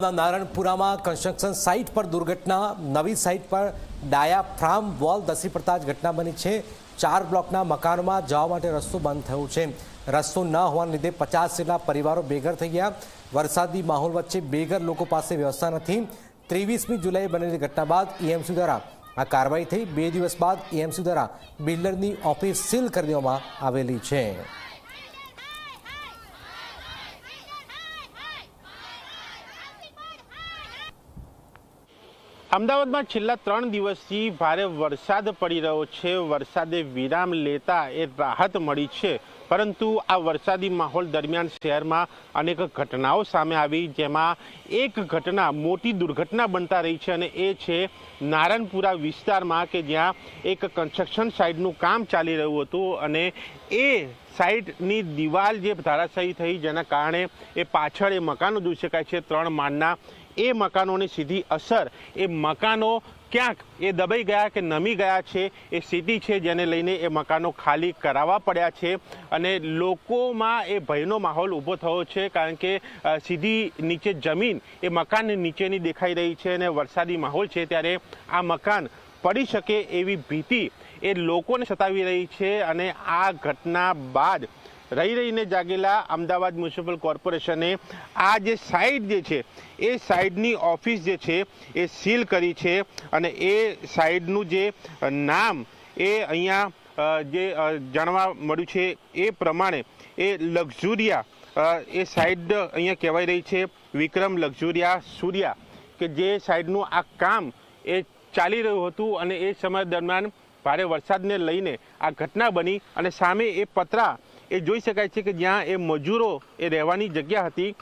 નારણપુરામાં construction site પર દુર્ઘટના। નવી સાઇટ પર ડાયાફ્રામ વોલ ધસી પડતા જ ઘટના બની છે। 4 બ્લોકના મકાનોમાં જવા માટે રસ્તો બંધ થયો છે। રસ્તો ન હોવાને લીધે 50 જેટલા પરિવારો બેઘર થઈ ગયા। વરસાદી માહોલ વચ્ચે બેઘર લોકો પાસે વ્યવસ્થા નથી। 23મી જુલાઈએ બનેલી ઘટના બાદ એએમસી દ્વારા આ કાર્યવાહી થઈ। 2 દિવસ બાદ એએમસી દ્વારા બિલ્ડરની ઓફિસ સીલ કરી દેવામાં આવેલી છે। અમદાવાદમાં છેલ્લા 3 દિવસથી ભારે વરસાદ પડી રહ્યો છે। વરસાદે વિરામ લેતા એ રાહત મળી છે, પરંતુ આ વરસાદી માહોલ દરમિયાન શહેરમાં અનેક ઘટનાઓ સામે આવી, જેમાં એક ઘટના મોટી દુર્ઘટના બનતા રહી છે અને એ છે નારણપુરા વિસ્તારમાં કે જ્યાં એક કન્સ્ટ્રક્શન સાઇટનું કામ ચાલી રહ્યું હતું અને એ સાઇટની દિવાલ જે ધરાશાયી થઈ, જેના કારણે એ પાછળ એ મકાનો જોઈ શકાય છે 3 માળના। એ મકાનોની સીધી અસર, એ મકાનો ક્યાંક એ દબાઈ ગયા કે નમી ગયા છે એ સ્થિતિ છે, જેને લઈને એ મકાનો ખાલી કરાવવા પડ્યા છે અને લોકોમાં એ ભયનો માહોલ ઊભો થયો છે, કારણ કે સીધી નીચે જમીન એ મકાનની નીચેની દેખાઈ રહી છે અને વરસાદી માહોલ છે ત્યારે આ મકાન પડી શકે એવી ભીતિ એ લોકોને સતાવી રહી છે। અને આ ઘટના બાદ રહીને જાગેલા અમદાવાદ મ્યુનિસિપલ કોર્પોરેશને આ જે સાઇટ જે છે એ સાઇટની ઓફિસ જે છે એ સીલ કરી છે અને એ સાઇટનું જે નામ એ અહીંયા જે જાણવા મળ્યું છે એ પ્રમાણે એ લક્ઝુરિયા એ સાઇટ અહીંયા કહેવાય રહી છે, વિક્રમ લક્ઝુરિયા સૂર્યા, કે જે સાઇટનું આ કામ એ ચાલી રહ્યું હતું અને એ સમય દરમિયાન ભારે વરસાદને લઈને આ ઘટના બની અને સામે એ પતરા એ જોઈ શકાય છે કે જ્યાં એ મજૂરો એ રહેવાની જગ્યા હતી,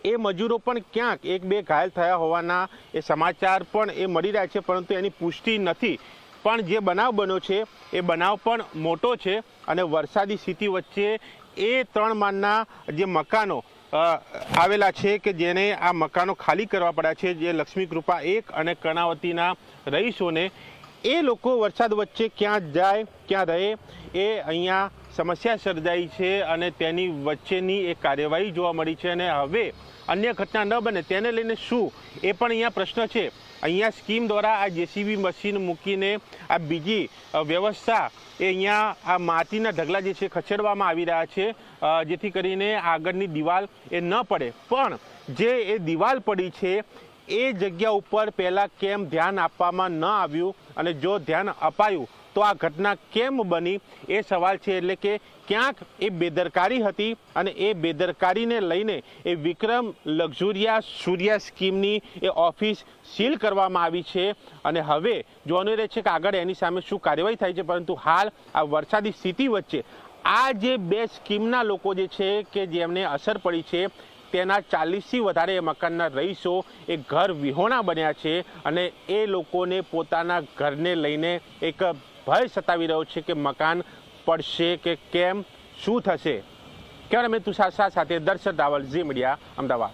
એ મજૂરો પણ ક્યાંક 1-2 ઘાયલ થયા હોવાના એ સમાચાર પણ એ મળી રહ્યા છે, પરંતુ એની પુષ્ટિ નથી। પણ જે બનાવ બન્યો છે એ બનાવ પણ મોટો છે અને વરસાદી સ્થિતિ વચ્ચે એ 3 માળના જે મકાનો આવેલા છે કે જેને આ મકાનો ખાલી કરવા પડ્યા છે, જે લક્ષ્મીકૃપા 1 અને કર્ણાવતીના રહીશોને, એ લોકો વરસાદ વચ્ચે ક્યાં જાય ક્યાં રહે એ અહીંયા સમસ્યા સર્જાઈ છે અને તેની વચ્ચેની એક કાર્યવાહી જોવા મળી છે અને હવે અન્ય ઘટના ન બને તેને લઈને શું એ પણ અહીંયા પ્રશ્ન છે। અહીંયા સ્કીમ દ્વારા આ જેસીબી મશીન મૂકીને આ બીજી વ્યવસ્થા એ અહીંયા આ માટીના ઢગલા જે છે ખસેડવામાં આવી રહ્યા છે, જેથી કરીને આગળની દિવાલ એ ન પડે। પણ જે એ દિવાલ પડી છે એ જગ્યા ઉપર પહેલાં કેમ ધ્યાન આપવામાં ન આવ્યું અને જો ધ્યાન અપાયું તો આ ઘટના કેમ બની એ સવાલ છે। એટલે કે ક્યાંક એ બેદરકારી હતી અને એ બેદરકારીને લઈને એ વિક્રમ લક્ઝુરિયા સૂર્યા સ્કીમની એ ઓફિસ સીલ કરવામાં આવી છે અને હવે જોવાનું રહે છે કે આગળ એની સામે શું કાર્યવાહી થાય છે। પરંતુ હાલ આ વરસાદી સ્થિતિ વચ્ચે આ જે 2 સ્કીમના લોકો જે છે કે જેમને અસર પડી છે તેના 40થી વધારે મકાનના રહીશો એ ઘર વિહોણા બન્યા છે અને એ લોકોને પોતાના ઘરને લઈને એક ભય સતાવી રહ્યો છે કે મકાન પડશે કે કેમ, શું થશે। કેમેરામેન તુષાર શાહ સાથે દર્શક રાવલ, ઝી મીડિયા, અમદાવાદ।